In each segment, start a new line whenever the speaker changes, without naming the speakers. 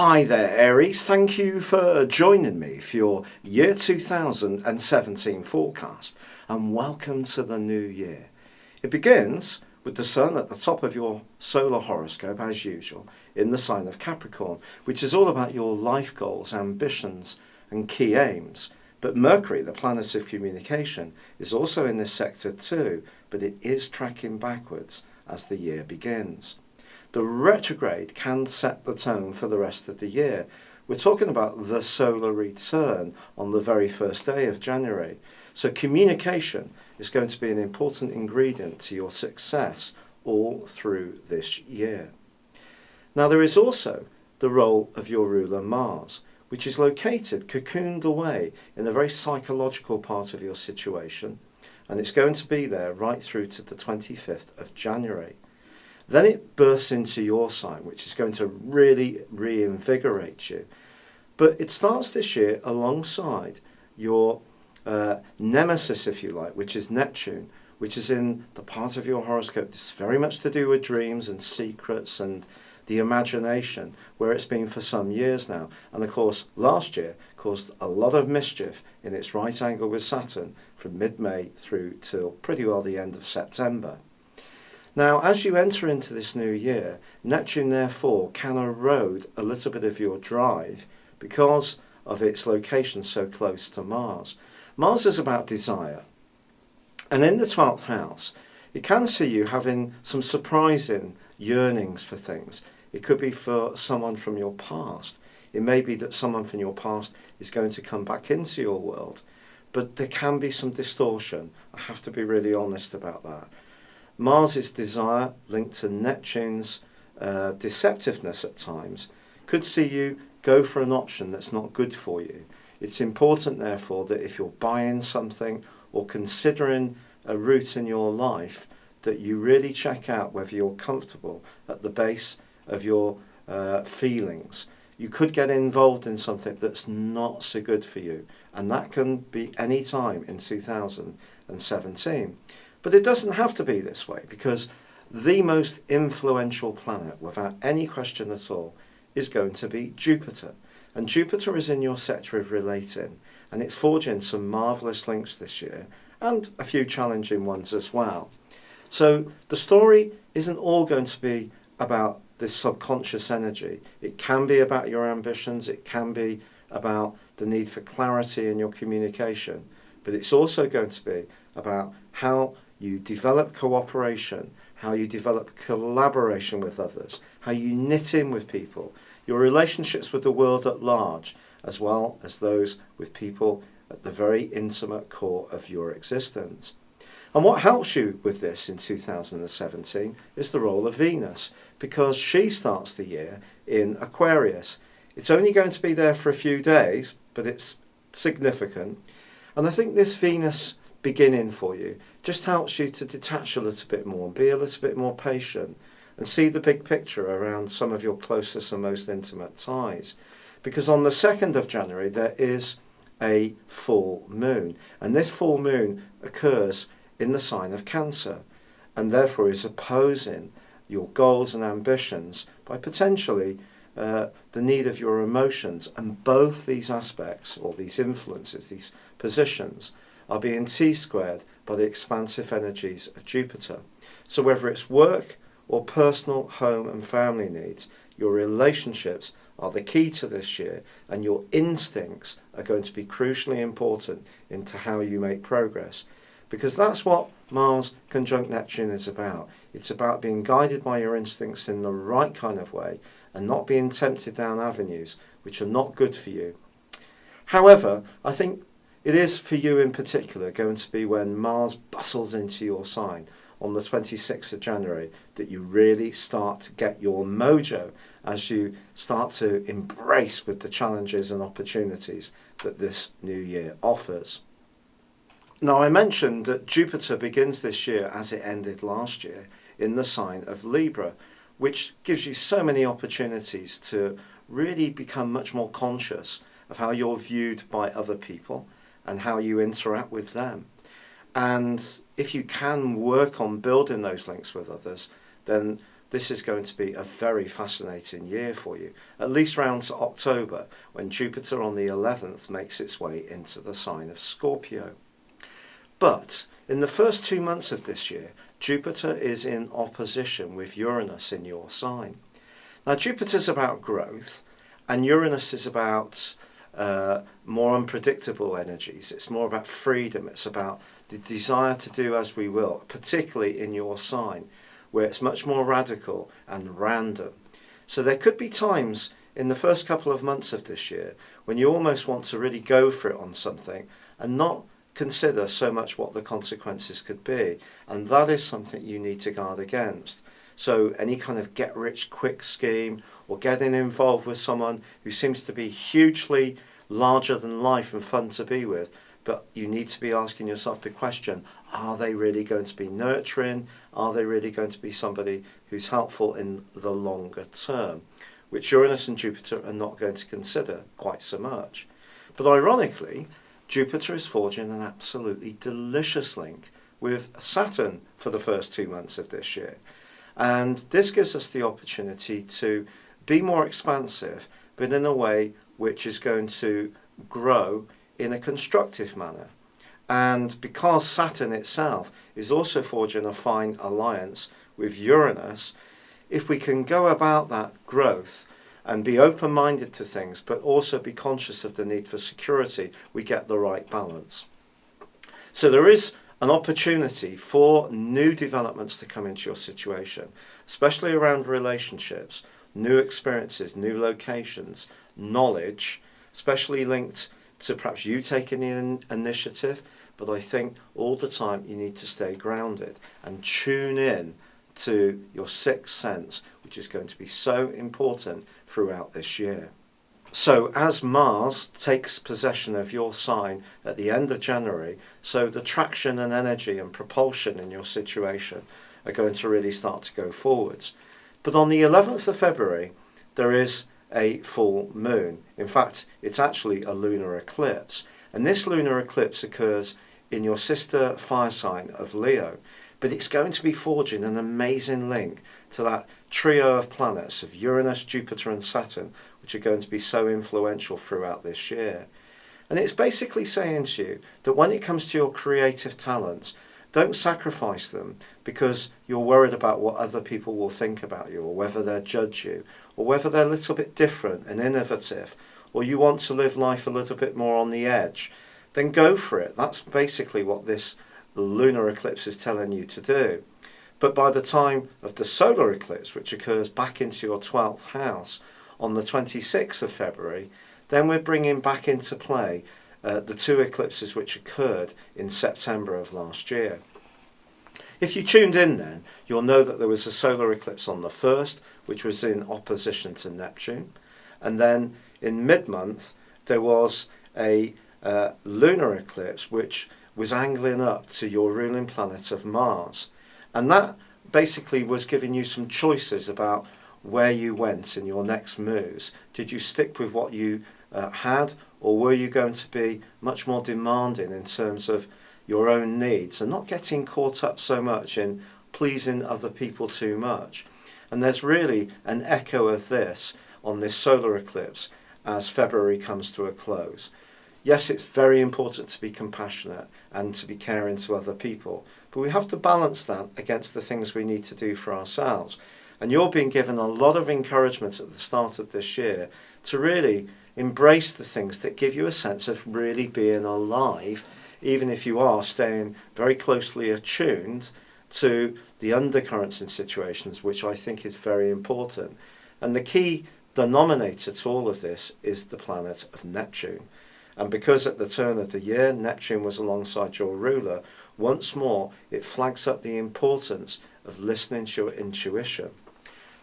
Hi there, Aries. Thank you for joining me for your year 2017 forecast, and welcome to the new year. It begins with the sun at the top of your solar horoscope, as usual, in the sign of Capricorn, which is all about your life goals, ambitions, and key aims. But Mercury, the planet of communication, is also in this sector too, but it is tracking backwards as the year begins. The retrograde can set the tone for the rest of the year. We're talking about the solar return on the very first day of January. So communication is going to be an important ingredient to your success all through this year. Now there is also the role of your ruler Mars, which is located cocooned away in a very psychological part of your situation, and it's going to be there right through to the 25th of January. Then it bursts into your sign, which is going to really reinvigorate you. But it starts this year alongside your nemesis, if you like, which is Neptune, which is in the part of your horoscope that's very much to do with dreams and secrets and the imagination, where it's been for some years now. And of course, last year caused a lot of mischief in its right angle with Saturn from mid-May through till pretty well the end of September. Now, as you enter into this new year, Neptune therefore can erode a little bit of your drive because of its location so close to Mars. Mars is about desire, and in the 12th house, it can see you having some surprising yearnings for things. It could be for someone from your past. It may be that someone from your past is going to come back into your world, but there can be some distortion. I have to be really honest about that. Mars's desire, linked to Neptune's deceptiveness at times, could see you go for an option that's not good for you. It's important, therefore, that if you're buying something or considering a route in your life, that you really check out whether you're comfortable at the base of your feelings. You could get involved in something that's not so good for you, and that can be any time in 2017. But it doesn't have to be this way, because the most influential planet, without any question at all, is going to be Jupiter. And Jupiter is in your sector of relating, and it's forging some marvellous links this year, and a few challenging ones as well. So the story isn't all going to be about this subconscious energy. It can be about your ambitions, it can be about the need for clarity in your communication, but it's also going to be about how you develop cooperation, how you develop collaboration with others, how you knit in with people, your relationships with the world at large, as well as those with people at the very intimate core of your existence. And what helps you with this in 2017 is the role of Venus, because she starts the year in Aquarius. It's only going to be there for a few days, but it's significant. And I think this Venus beginning for you just helps you to detach a little bit more and be a little bit more patient and see the big picture around some of your closest and most intimate ties. Because on the 2nd of January there is a full moon, and this full moon occurs in the sign of Cancer, and therefore is opposing your goals and ambitions by potentially the need of your emotions. And both these aspects, or these influences, these positions, are being T-squared by the expansive energies of Jupiter. So whether it's work or personal home and family needs, your relationships are the key to this year, and your instincts are going to be crucially important into how you make progress. Because that's what Mars conjunct Neptune is about. It's about being guided by your instincts in the right kind of way and not being tempted down avenues which are not good for you. However, I think it is for you in particular going to be when Mars bustles into your sign on the 26th of January that you really start to get your mojo as you start to embrace with the challenges and opportunities that this new year offers. Now, I mentioned that Jupiter begins this year as it ended last year in the sign of Libra, which gives you so many opportunities to really become much more conscious of how you're viewed by other people and how you interact with them. And if you can work on building those links with others, then this is going to be a very fascinating year for you, at least round to October, when Jupiter on the 11th makes its way into the sign of Scorpio. But in the first 2 months of this year, Jupiter is in opposition with Uranus in your sign. Now, Jupiter's about growth, and Uranus is about more unpredictable energies. It's more about freedom. It's about the desire to do as we will, particularly in your sign, where it's much more radical and random. So there could be times in the first couple of months of this year when you almost want to really go for it on something and not consider so much what the consequences could be. And that is something you need to guard against. So any kind of get-rich-quick scheme or getting involved with someone who seems to be hugely larger than life and fun to be with, but you need to be asking yourself the question, are they really going to be nurturing? Are they really going to be somebody who's helpful in the longer term? Which Uranus and Jupiter are not going to consider quite so much. But ironically, Jupiter is forging an absolutely delicious link with Saturn for the first 2 months of this year. And this gives us the opportunity to be more expansive, but in a way which is going to grow in a constructive manner. And because Saturn itself is also forging a fine alliance with Uranus, if we can go about that growth and be open-minded to things, but also be conscious of the need for security, we get the right balance. So there is an opportunity for new developments to come into your situation, especially around relationships, new experiences, new locations, knowledge, especially linked to perhaps you taking the initiative. But I think all the time you need to stay grounded and tune in to your sixth sense, which is going to be so important throughout this year. So as Mars takes possession of your sign at the end of January, so the traction and energy and propulsion in your situation are going to really start to go forwards. But on the 11th of February, there is a full moon. In fact, it's actually a lunar eclipse. And this lunar eclipse occurs in your sister fire sign of Leo. But it's going to be forging an amazing link to that trio of planets of Uranus, Jupiter and Saturn, which are going to be so influential throughout this year. And it's basically saying to you that when it comes to your creative talents, don't sacrifice them because you're worried about what other people will think about you, or whether they'll judge you, or whether they're a little bit different and innovative, or you want to live life a little bit more on the edge. Then go for it. That's basically what this lunar eclipse is telling you to do. But by the time of the solar eclipse, which occurs back into your 12th house on the 26th of February, then we're bringing back into play the two eclipses which occurred in September of last year. If you tuned in then, you'll know that there was a solar eclipse on the 1st, which was in opposition to Neptune. And then in mid-month, there was a lunar eclipse which was angling up to your ruling planet of Mars. And that basically was giving you some choices about where you went in your next moves. Did you stick with what you had, or were you going to be much more demanding in terms of your own needs and not getting caught up so much in pleasing other people too much? And there's really an echo of this on this solar eclipse as February comes to a close. Yes, it's very important to be compassionate and to be caring to other people, but we have to balance that against the things we need to do for ourselves. And you're being given a lot of encouragement at the start of this year to really embrace the things that give you a sense of really being alive, even if you are staying very closely attuned to the undercurrents in situations, which I think is very important. And the key denominator to all of this is the planet of Neptune. And because at the turn of the year, Neptune was alongside your ruler, once more it flags up the importance of listening to your intuition.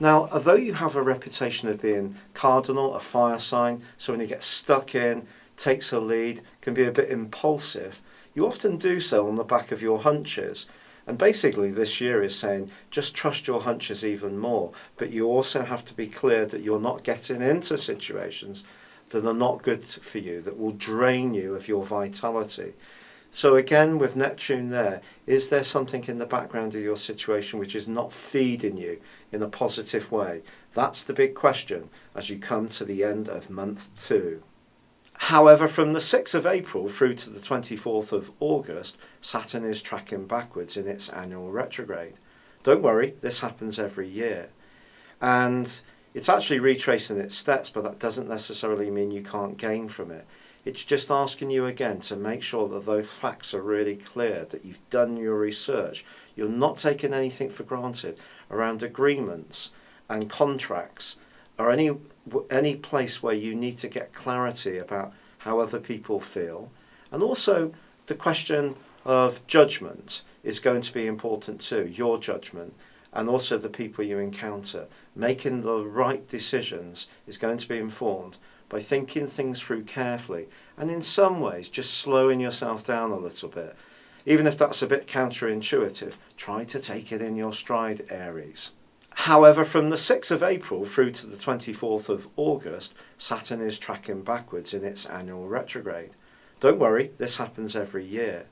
Now, although you have a reputation of being cardinal, a fire sign, so when you get stuck in, takes a lead, can be a bit impulsive, you often do so on the back of your hunches. And basically this year is saying just trust your hunches even more, but you also have to be clear that you're not getting into situations that are not good for you, that will drain you of your vitality. So again, with Neptune there, is there something in the background of your situation which is not feeding you in a positive way? That's the big question as you come to the end of month 2. However, from the 6th of April through to the 24th of August, Saturn is tracking backwards in its annual retrograde. Don't worry, this happens every year. And it's actually retracing its steps, but that doesn't necessarily mean you can't gain from it. It's just asking you again to make sure that those facts are really clear, that you've done your research. You're not taking anything for granted around agreements and contracts or any place where you need to get clarity about how other people feel. And also the question of judgment is going to be important too, your judgment, and also the people you encounter. Making the right decisions is going to be informed by thinking things through carefully, and in some ways just slowing yourself down a little bit. Even if that's a bit counterintuitive, try to take it in your stride, Aries. However, from the 6th of April through to the 24th of August, Saturn is tracking backwards in its annual retrograde. Don't worry, this happens every year.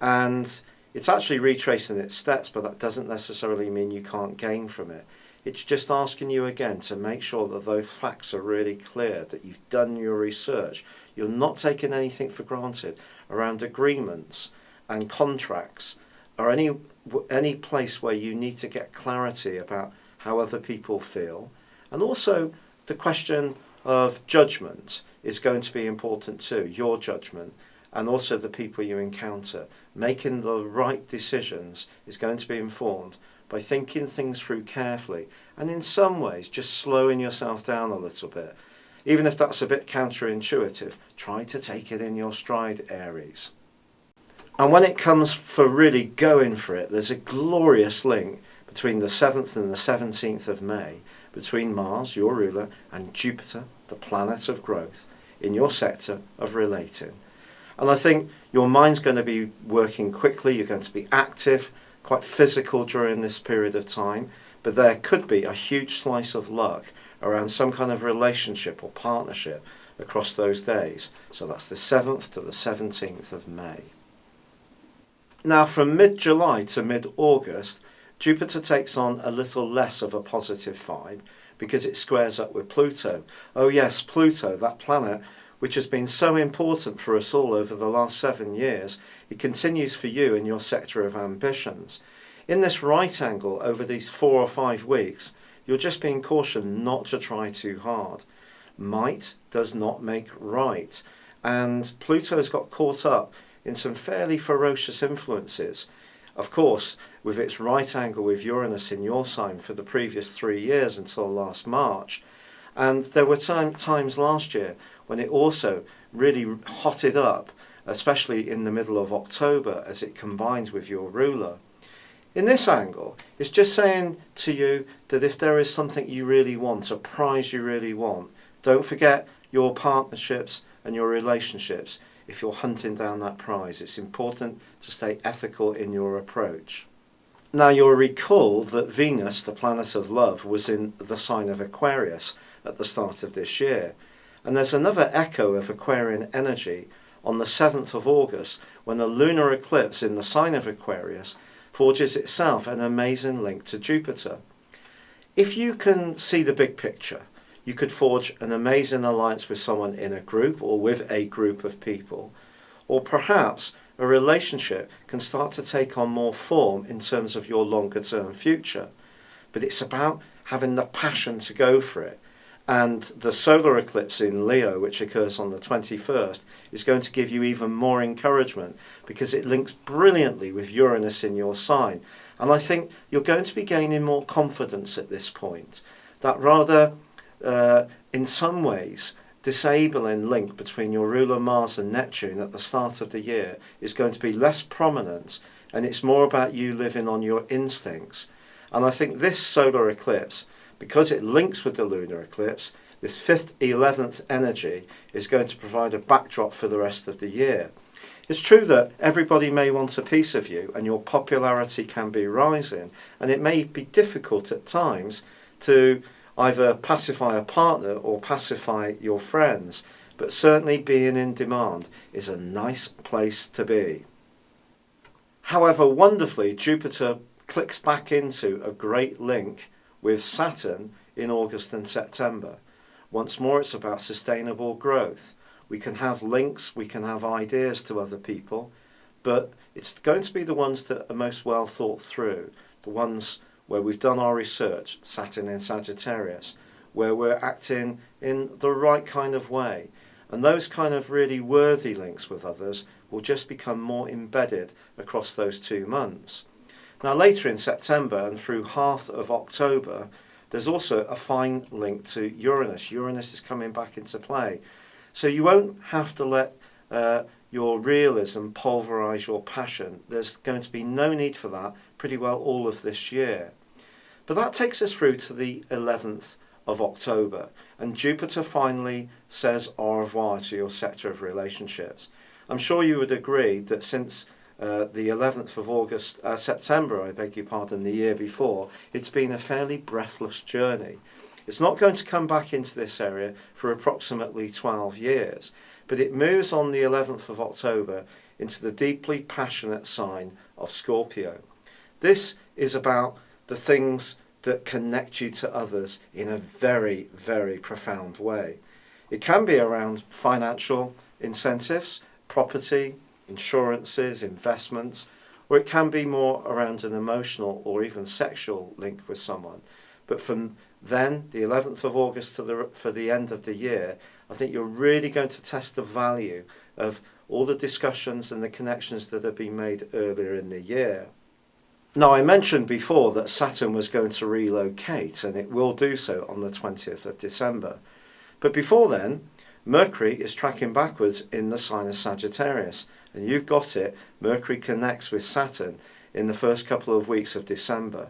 And it's actually retracing its steps, but that doesn't necessarily mean you can't gain from it. It's just asking you again to make sure that those facts are really clear, that you've done your research. You're not taking anything for granted around agreements and contracts or any place where you need to get clarity about how other people feel. And also the question of judgment is going to be important too, your judgment, and also the people you encounter. Making the right decisions is going to be informed by thinking things through carefully, and in some ways just slowing yourself down a little bit. Even if that's a bit counterintuitive, try to take it in your stride, Aries. And when it comes for really going for it, there's a glorious link between the 7th and the 17th of May, between Mars, your ruler, and Jupiter, the planet of growth, in your sector of relating. And I think your mind's going to be working quickly, you're going to be active, quite physical during this period of time, but there could be a huge slice of luck around some kind of relationship or partnership across those days. So that's the 7th to the 17th of May. Now from mid-July to mid-August, Jupiter takes on a little less of a positive vibe because it squares up with Pluto. Oh yes, Pluto, that planet which has been so important for us all over the last 7 years, it continues for you in your sector of ambitions. In this right angle over these 4 or 5 weeks, you're just being cautioned not to try too hard. Might does not make right, and Pluto has got caught up in some fairly ferocious influences. Of course, with its right angle with Uranus in your sign for the previous 3 years until last March, and there were times last year when it also really hotted up, especially in the middle of October as it combines with your ruler. In this angle, it's just saying to you that if there is something you really want, a prize you really want, don't forget your partnerships and your relationships. If you're hunting down that prize, it's important to stay ethical in your approach. Now you'll recall that Venus, the planet of love, was in the sign of Aquarius at the start of this year. And there's another echo of Aquarian energy on the 7th of August when a lunar eclipse in the sign of Aquarius forges itself an amazing link to Jupiter. If you can see the big picture, you could forge an amazing alliance with someone in a group or with a group of people, or perhaps a relationship can start to take on more form in terms of your longer term future. But it's about having the passion to go for it. And the solar eclipse in Leo, which occurs on the 21st, is going to give you even more encouragement because it links brilliantly with Uranus in your sign. And I think you're going to be gaining more confidence at this point. That rather, in some ways, disabling link between your ruler Mars and Neptune at the start of the year is going to be less prominent, and it's more about you living on your instincts. And I think this solar eclipse, because it links with the lunar eclipse, this 5th, 11th energy is going to provide a backdrop for the rest of the year. It's true that everybody may want a piece of you and your popularity can be rising, and it may be difficult at times to either pacify a partner or pacify your friends. but certainly being in demand is a nice place to be. However, wonderfully, Jupiter clicks back into a great link with Saturn in August and September. Once more, it's about sustainable growth. We can have links, we can have ideas to other people, but it's going to be the ones that are most well thought through, the ones where we've done our research, Saturn in Sagittarius, where we're acting in the right kind of way. And those kind of really worthy links with others will just become more embedded across those 2 months. Now later in September and through half of October, there's also a fine link to Uranus. Uranus is coming back into play. So you won't have to let your realism pulverise your passion. There's going to be no need for that pretty well all of this year. But that takes us through to the 11th of October, and Jupiter finally says au revoir to your sector of relationships. I'm sure you would agree that since the 11th of September, I beg your pardon, the year before, it's been a fairly breathless journey. It's not going to come back into this area for approximately 12 years, but it moves on the 11th of October into the deeply passionate sign of Scorpio. This is about the things that connect you to others in a very, very profound way. It can be around financial incentives, property, insurances, investments, or it can be more around an emotional or even sexual link with someone. But from then, the 11th of August for the end of the year, I think you're really going to test the value of all the discussions and the connections that have been made earlier in the year. Now, I mentioned before that Saturn was going to relocate, and it will do so on the 20th of December. But before then, Mercury is tracking backwards in the sign of Sagittarius, and you've got it. Mercury connects with Saturn in the first couple of weeks of December.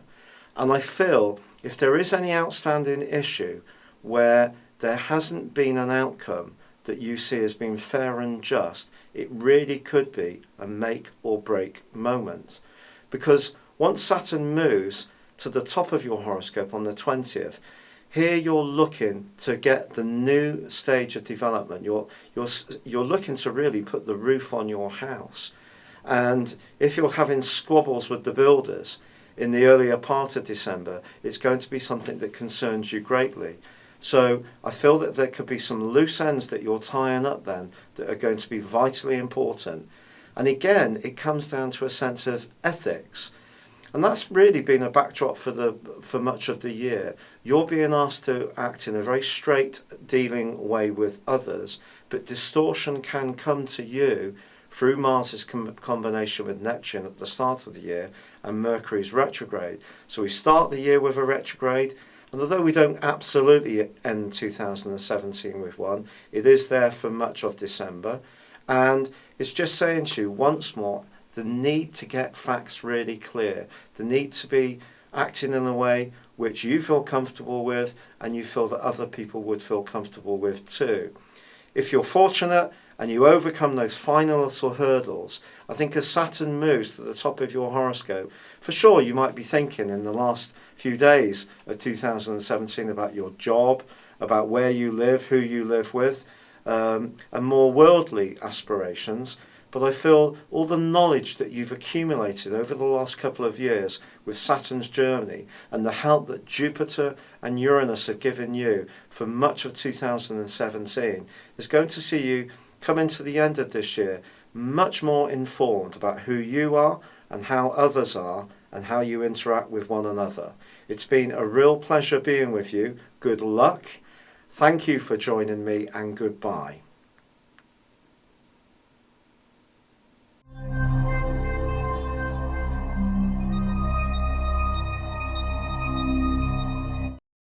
And I feel if there is any outstanding issue where there hasn't been an outcome that you see as being fair and just, it really could be a make or break moment. Because once Saturn moves to the top of your horoscope on the 20th, here you're looking to get the new stage of development. You're looking to really put the roof on your house. And if you're having squabbles with the builders in the earlier part of December, it's going to be something that concerns you greatly. So I feel that there could be some loose ends that you're tying up then that are going to be vitally important. And again, it comes down to a sense of ethics. And that's really been a backdrop for much of the year. You're being asked to act in a very straight dealing way with others, but distortion can come to you through Mars's combination with Neptune at the start of the year and Mercury's retrograde. So we start the year with a retrograde, and although we don't absolutely end 2017 with one, it is there for much of December. And it's just saying to you once more, the need to get facts really clear, the need to be acting in a way which you feel comfortable with and you feel that other people would feel comfortable with too. If you're fortunate and you overcome those final little hurdles, I think as Saturn moves to the top of your horoscope, for sure you might be thinking in the last few days of 2017 about your job, about where you live, who you live with, and more worldly aspirations. But I feel all the knowledge that you've accumulated over the last couple of years with Saturn's journey and the help that Jupiter and Uranus have given you for much of 2017 is going to see you come into the end of this year much more informed about who you are and how others are and how you interact with one another. It's been a real pleasure being with you. Good luck. Thank you for joining me, and goodbye.